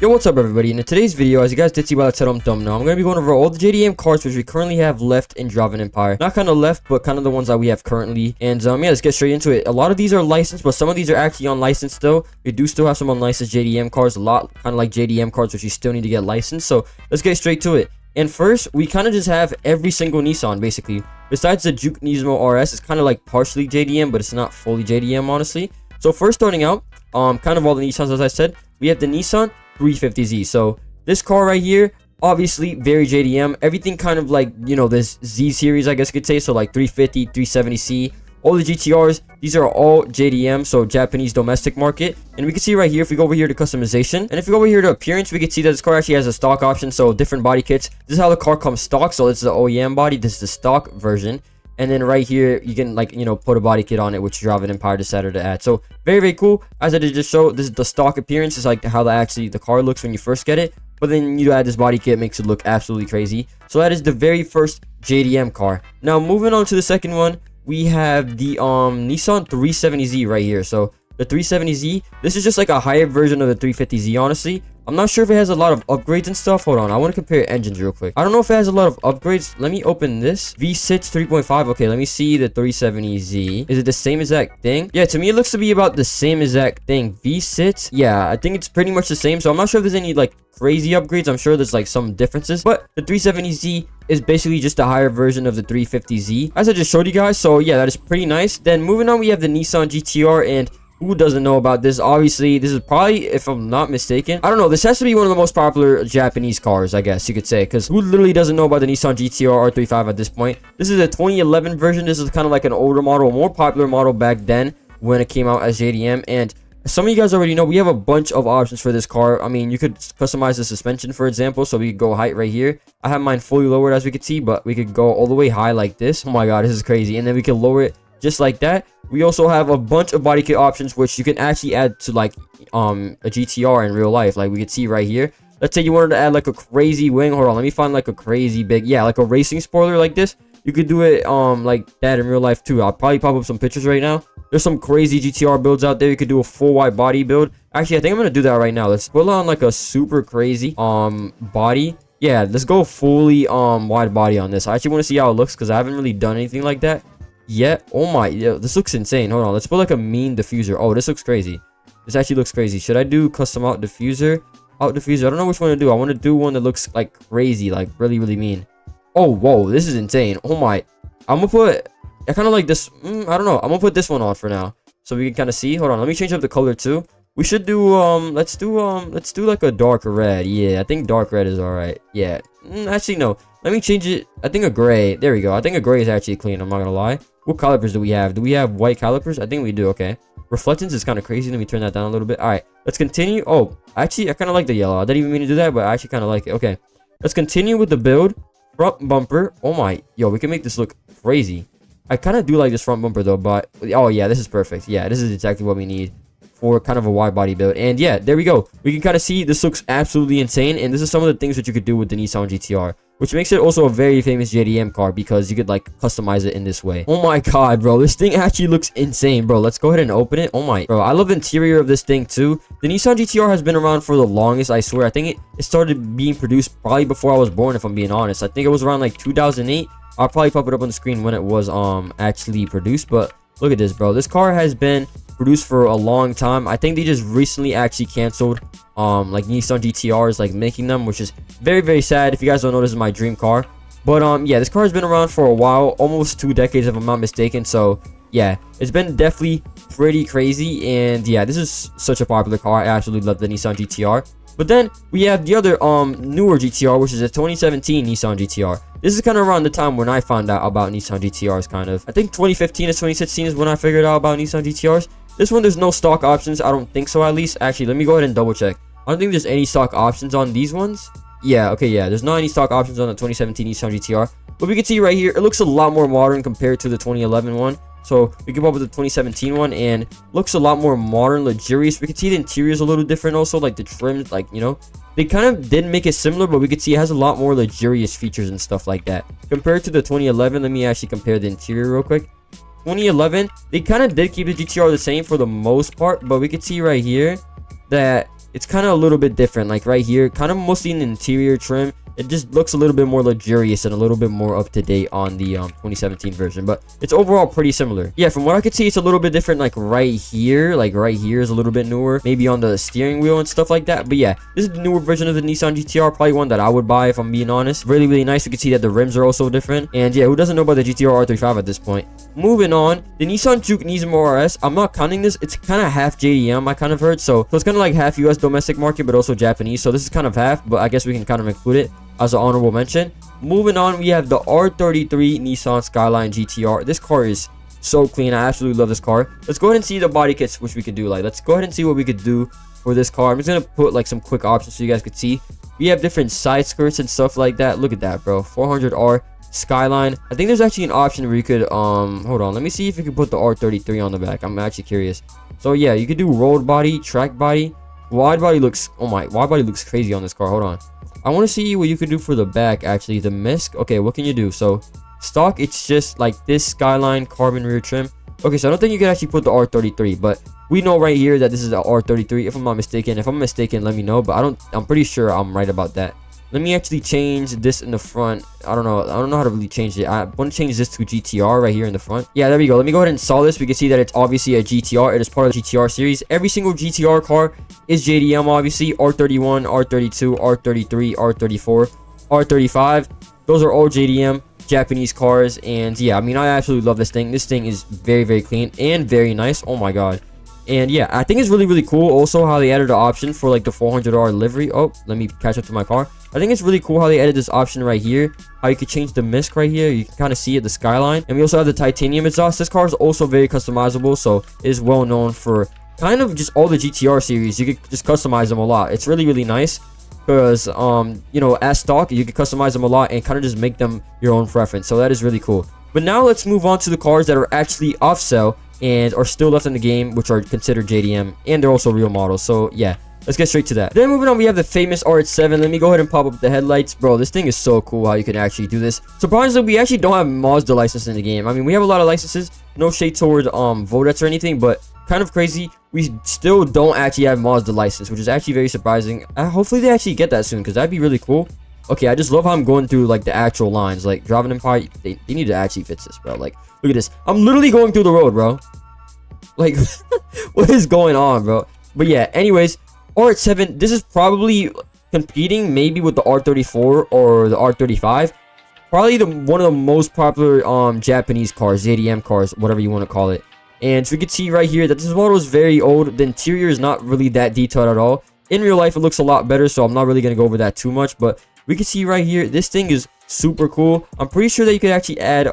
Yo, what's up everybody? In today's video, as you guys did see by the title and thumbnail, I'm going to be going over all the JDM cars which we currently have left in Drive an Empire. Not kind of left, but kind of the ones that we have currently. And yeah, let's get straight into it. A lot of these are licensed, but some of these are actually unlicensed still. We do still have some unlicensed JDM cars, a lot kind of like JDM cars which you still need to get licensed. So let's get straight to it. And first, we kind of just have every single Nissan basically. Besides the Juke Nismo RS, it's kind of like partially JDM, but it's not fully JDM honestly. So first starting out, kind of all the Nissans as I said, we have the Nissan 350Z. So this car right here, obviously very JDM. Everything kind of like, you know, this Z series, I guess you could say. So like 350, 370C, all the GTRs, these are all JDM, so Japanese domestic market. And we can see right here, if we go over here to customization, and if we go over here to appearance, we can see that this car actually has a stock option, so different body kits. This is how the car comes stock. So this is the OEM body, this is the stock version. And then right here, you can like, you know, put a body kit on it, which Drive an Empire decided to add. So very, very cool. As I did just show, this is the stock appearance. It's like how the car looks when you first get it. But then you add this body kit, makes it look absolutely crazy. So that is the very first JDM car. Now moving on to the second one, we have the Nissan 370Z right here. So the 370Z, this is just like a higher version of the 350Z, honestly. I'm not sure if it has a lot of upgrades and stuff. Hold on, I want to compare engines real quick. I don't know if it has a lot of upgrades. Let me open this. V6 3.5. Okay, let me see the 370Z. Is it the same exact thing? Yeah, to me, it looks to be about the same exact thing. V6, yeah, I think it's pretty much the same. So I'm not sure if there's any like crazy upgrades. I'm sure there's like some differences. But the 370Z is basically just a higher version of the 350Z, as I just showed you guys. So yeah, that is pretty nice. Then moving on, we have the Nissan GTR, and who doesn't know about this? Obviously, this is probably, if I'm not mistaken, I don't know, this has to be one of the most popular Japanese cars, I guess you could say, because who literally doesn't know about the Nissan GTR R35 at this point? This is a 2011 version. This is kind of like an older model, a more popular model back then when it came out as JDM. And some of you guys already know, we have a bunch of options for this car. I mean, you could customize the suspension, for example, so we could go height right here. I have mine fully lowered, as we could see, but we could go all the way high like this. Oh my god, this is crazy. And then we can lower it just like that. We also have a bunch of body kit options which you can actually add to like a GTR in real life. Like we could see right here, let's say you wanted to add like a crazy wing. Hold on, let me find like a crazy big, yeah, like a racing spoiler like this. You could do it like that in real life too. I'll probably pop up some pictures right now. There's some crazy GTR builds out there. You could do a full wide body build. Actually, I think I'm gonna do that right now. Let's put on like a super crazy body. Yeah, let's go fully wide body on this. I actually want to see how it looks because I haven't really done anything like that. Yeah, oh my, yeah, this looks insane. Hold on, let's put like a mean diffuser. Oh, this looks crazy. This actually looks crazy. Should I do custom out diffuser? I don't know which one to do. I want to do one that looks like crazy, like really, really mean. Oh, whoa, this is insane. Oh my, I'm gonna put, I kind of like this. I don't know, I'm gonna put this one on for now so we can kind of see. Hold on, let me change up the color too. We should do let's do like a dark red. Yeah, I think dark red is all right. Yeah, actually no, let me change it. I think a gray. There we go. I think a gray is actually clean, I'm not gonna lie. What calipers do we have? Do we have white calipers? I think we do. Okay, reflectance is kind of crazy. Let me turn that down a little bit. All right, let's continue. Oh, actually, I kind of like the yellow. I didn't even mean to do that, but I actually kind of like it. Okay, let's continue with the build. Front bumper. Oh my, yo, we can make this look crazy. I kind of do like this front bumper though, but oh yeah, this is perfect. Yeah, this is exactly what we need for kind of a wide body build. And yeah, there we go. We can kind of see this looks absolutely insane, and this is some of the things that you could do with the Nissan GTR, which makes it also a very famous JDM car because you could like customize it in this way. Oh my god, bro, this thing actually looks insane, bro. Let's go ahead and open it. Oh my, bro, I love the interior of this thing too. The Nissan GTR has been around for the longest, I swear. I think it started being produced probably before I was born, if I'm being honest. I think it was around like 2008. I'll probably pop it up on the screen when it was actually produced. But look at this, bro. This car has been produced for a long time. I think they just recently actually canceled like Nissan GTRs, like making them, which is very, very sad. If you guys don't know, this is my dream car. But yeah, this car has been around for a while, almost 2 decades if I'm not mistaken. So yeah, it's been definitely pretty crazy. And yeah, this is such a popular car. I absolutely love the Nissan GTR. But then we have the other newer GTR, which is a 2017 Nissan GTR. This is kind of around the time when I found out about Nissan GTRs, kind of. I think 2015 to 2016 is when I figured out about Nissan GTRs. This one, there's no stock options. I don't think so, at least. Actually, let me go ahead and double check. I don't think there's any stock options on these ones. Yeah, okay, yeah. There's not any stock options on the 2017 Nissan GTR. But we can see right here, it looks a lot more modern compared to the 2011 one. So we can go up with the 2017 one, and looks a lot more modern, luxurious. We can see the interior is a little different also, like the trims, like, you know, they kind of did make it similar, but we could see it has a lot more luxurious features and stuff like that compared to the 2011. Let me actually compare the interior real quick. 2011, they kind of did keep the GTR the same for the most part, but we could see right here that it's kind of a little bit different. Like right here, kind of mostly in the interior trim, it just looks a little bit more luxurious and a little bit more up to date on the 2017 version, but it's overall pretty similar. Yeah, from what I could see, it's a little bit different. Like right here is a little bit newer, maybe on the steering wheel and stuff like that. But yeah, this is the newer version of the Nissan GTR, probably one that I would buy if I'm being honest. Really, really nice. You can see that the rims are also different, and yeah, who doesn't know about the GTR R35 at this point? Moving on, the Nissan Juke Nismo RS. I'm not counting this. It's kind of half JDM, I kind of heard. So it's kind of like half US domestic market, but also Japanese. So this is kind of half, but I guess we can kind of include it as an honorable mention. Moving on, we have the R33 Nissan Skyline GTR. This car is so clean. I absolutely love this car. Let's go ahead and see the body kits, which we could do. Like, let's go ahead and see what we could do for this car. I'm just gonna put like some quick options so you guys could see. We have different side skirts and stuff like that. Look at that, bro. 400R Skyline. I think there's actually an option where you could hold on, let me see if you can put the R33 on the back. I'm actually curious. So yeah, you could do rolled body, track body, wide body. Looks, oh my, wide body looks crazy on this car. Hold on, I want to see what you could do for the back. Actually, the MISC. Okay, what can you do? So stock, it's just like this Skyline carbon rear trim. Okay, so I don't think you can actually put the R33, but we know right here that this is the R33 if I'm not mistaken. If I'm mistaken, let me know, but I'm pretty sure I'm right about that. Let me actually change this in the front. I don't know how to really change it. I want to change this to GTR right here in the front. Yeah, there we go. Let me go ahead and install this. We can see that it's obviously a GTR. It is part of the GTR series. Every single GTR car is JDM, obviously. R31, R32, R33, R34, R35. Those are all JDM Japanese cars. And yeah, I mean, I absolutely love this thing. This thing is very, very clean and very nice. Oh my god. And yeah, I think it's really, really cool also how they added the option for like the 400R livery. Oh, let me catch up to my car. I think it's really cool how they added this option right here, how you could change the MISC right here. You can kind of see it, the Skyline. And we also have the titanium exhaust. This car is also very customizable, so it is well known for kind of just all the GTR series. You could just customize them a lot. It's really, really nice because you know, as stock, you can customize them a lot and kind of just make them your own preference. So that is really cool. But now let's move on to the cars that are actually off sale and are still left in the game, which are considered JDM, and they're also real models. So yeah, let's get straight to that. Then moving on, we have the famous RX-7. Let me go ahead and pop up the headlights. Bro, this thing is so cool how you can actually do this. Surprisingly, we actually don't have Mazda license in the game. I mean, we have a lot of licenses. No shade toward Vodex or anything, but kind of crazy, we still don't actually have Mazda license, which is actually very surprising. Hopefully they actually get that soon, because that'd be really cool. Okay, I just love how I'm going through like the actual lines. Like Driving Empire, they need to actually fix this, bro. Like, look at this. I'm literally going through the road, bro. Like, what is going on, bro? But yeah, anyways, RX-7, this is probably competing maybe with the R34 or the R35. Probably one of the most popular Japanese cars, JDM cars, whatever you want to call it. And so we can see right here that this model is very old. The interior is not really that detailed at all. In real life, it looks a lot better, so I'm not really going to go over that too much. But we can see right here, this thing is super cool. I'm pretty sure that you could actually add,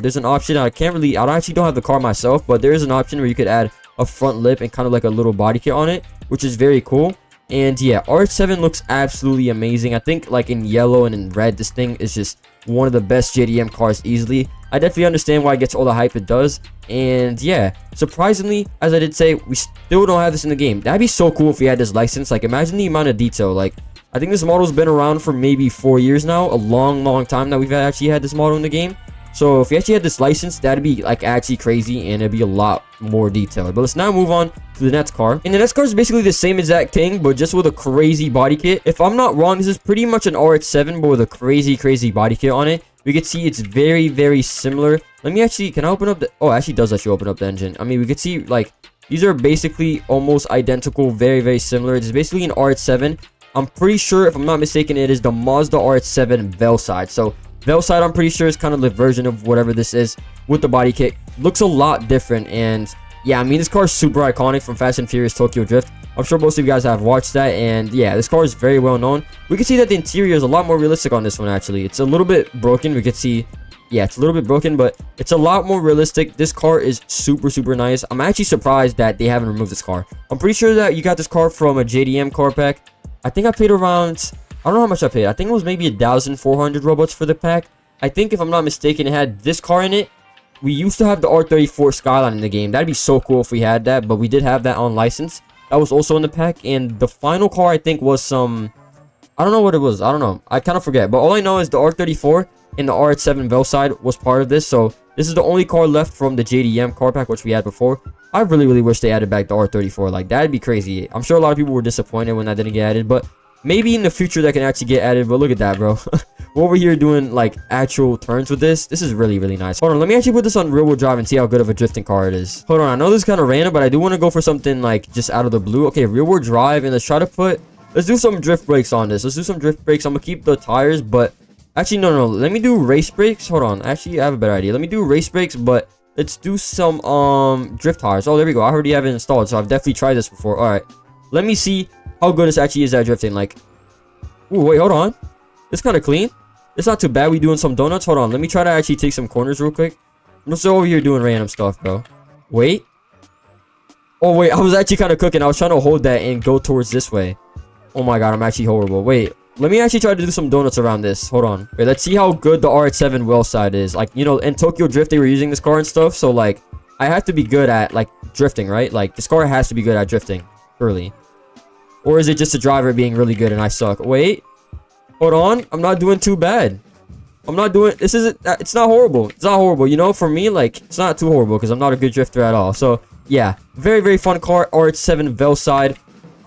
there's an option. I actually don't have the car myself, but there is an option where you could add a front lip and kind of like a little body kit on it, which is very cool. And yeah, RX-7 looks absolutely amazing. I think like in yellow and in red, this thing is just one of the best JDM cars easily. I definitely understand why it gets all the hype it does. And yeah, surprisingly, as I did say, we still don't have this in the game. That'd be so cool if we had this license. Like, imagine the amount of detail. Like, I think this model's been around for maybe 4 years now. A long time that we've actually had this model in the game. So if we actually had this license, that'd be like actually crazy, and it'd be a lot more detailed. But let's now move on to the next car. And the next car is basically the same exact thing, but just with a crazy body kit. If I'm not wrong, this is pretty much an RX-7, but with a crazy body kit on it. We can see it's very similar. Let me actually, can I open up the, oh, it actually does let you open up the engine. I mean, we could see like these are basically almost identical, very similar. It's basically an RX-7. I'm pretty sure, if I'm not mistaken, it is the Mazda RX-7 Veilside. So Veilside, I'm pretty sure, is kind of the version of whatever this is with the body kit. Looks a lot different, and yeah, I mean, this car is super iconic from Fast and Furious Tokyo Drift. I'm sure most of you guys have watched that, and yeah, this car is very well known. We can see that the interior is a lot more realistic on this one, actually. It's a little bit broken. We could see, yeah, it's a little bit broken, but it's a lot more realistic. This car is super nice. I'm actually surprised that they haven't removed this car. I'm pretty sure that you got this car from a JDM car pack. I think I paid around, I don't know how much I paid. I think it was maybe 1,400 Robux for the pack. I think, if I'm not mistaken, it had this car in it. We used to have the R34 Skyline in the game. That'd be so cool if we had that, but we did have that on license. That was also in the pack, and the final car, I think, was some, I don't know what it was. I don't know. I kind of forget, but all I know is the R34 and the RX-7 Veilside was part of this, so this is the only car left from the JDM car pack, which we had before. I really wish they added back the R34. Like, that'd be crazy. I'm sure a lot of people were disappointed when that didn't get added, but maybe in the future that can actually get added. But look at that, bro. We're over here doing like actual turns with this. This is really nice. Hold on, let me actually put this on rear wheel drive and see how good of a drifting car it is. Hold on, I know this is kind of random, but I do want to go for something like just out of the blue. Okay, rear wheel drive, and let's do some drift brakes on this. Let's do some drift brakes. I'm gonna keep the tires, but actually no, let me do race brakes. Hold on, actually I have a better idea. Let me do race brakes, but let's do some drift tires. Oh, there we go. I already have it installed, so I've definitely tried this before. All right, let me see how good this actually is at drifting. Like, ooh, wait, hold on. It's kind of clean. It's not too bad. We doing some donuts. Hold on, let me try to actually take some corners real quick. I'm still over here doing random stuff, bro. Wait. Oh wait, I was actually kind of cooking. I was trying to hold that and go towards this way. Oh my god, I'm actually horrible. Wait, let me actually try to do some donuts around this. Hold on. Wait, let's see how good the RX-7 Veilside is. Like, you know, in Tokyo Drift, they were using this car and stuff. So, like, I have to be good at, like, drifting, right? Like, this car has to be good at drifting, surely. Or is it just the driver being really good and I suck? Wait. Hold on. I'm not doing too bad. I'm not doing... This isn't... It's not horrible. It's not horrible. You know, for me, like, it's not too horrible because I'm not a good drifter at all. So, yeah. Very fun car. RX-7 Veilside.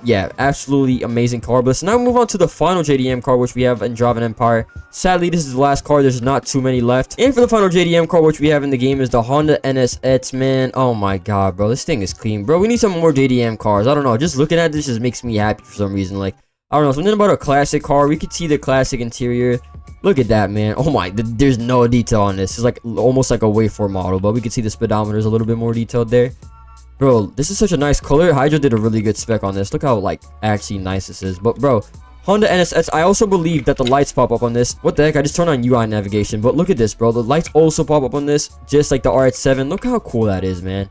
Yeah, absolutely amazing car. But let's now move on to the final JDM car, which we have in Drive an Empire. Sadly, this is the last car. There's not too many left. And for the final JDM car, which we have in the game, is the Honda NSX, man. Oh my god, bro. This thing is clean, bro. We need some more JDM cars. I don't know. Just looking at this just makes me happy for some reason. Like, I don't know. Something about a classic car. We could see the classic interior. Look at that, man. Oh my, there's no detail on this. It's like almost like a Way4 model, but we can see the speedometer is a little bit more detailed there. Bro, this is such a nice color. Hydra did a really good spec on this. Look how, like, actually nice this is. But, bro, Honda NSX, I also believe that the lights pop up on this. What the heck? I just turned on UI navigation. But look at this, bro. The lights also pop up on this, just like the RX-7. Look how cool that is, man.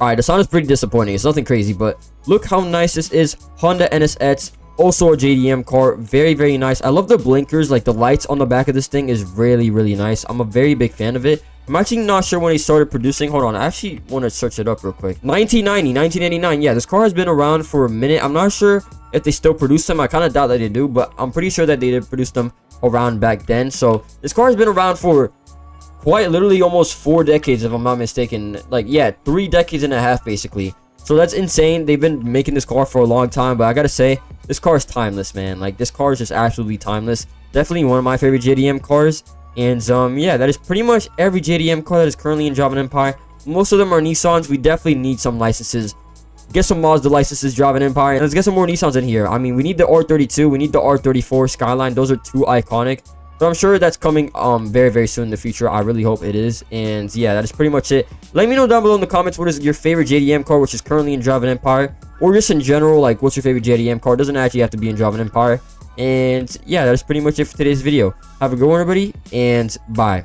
Alright, the sound is pretty disappointing. It's nothing crazy, but look how nice this is. Honda NSX, also a JDM car. Very nice. I love the blinkers. Like, the lights on the back of this thing is really nice. I'm a very big fan of it. I'm actually not sure when he started producing. Hold on, I actually want to search it up real quick. 1990, 1989. Yeah, this car has been around for a minute. I'm not sure if they still produce them. I kind of doubt that they do, but I'm pretty sure that they did produce them around back then. So this car has been around for quite literally almost 4 decades, if I'm not mistaken. Like, yeah, 3 decades and a half, basically. So that's insane. They've been making this car for a long time, but I gotta say, this car is timeless, man. Like, this car is just absolutely timeless. Definitely one of my favorite JDM cars. And yeah, that is pretty much every JDM car that is currently in Drive an Empire. Most of them are Nissans. We definitely need some licenses. Get some Mazda licenses, Drive an Empire. And let's get some more Nissans in here. I mean, we need the R32. We need the R34 Skyline. Those are 2 iconic. But I'm sure that's coming very soon in the future. I really hope it is. And yeah, that is pretty much it. Let me know down below in the comments what is your favorite JDM car, which is currently in Drive an Empire. Or just in general, like, what's your favorite JDM car? It doesn't actually have to be in Drive an Empire. And yeah, that is pretty much it for today's video. Have a good one, everybody, and bye.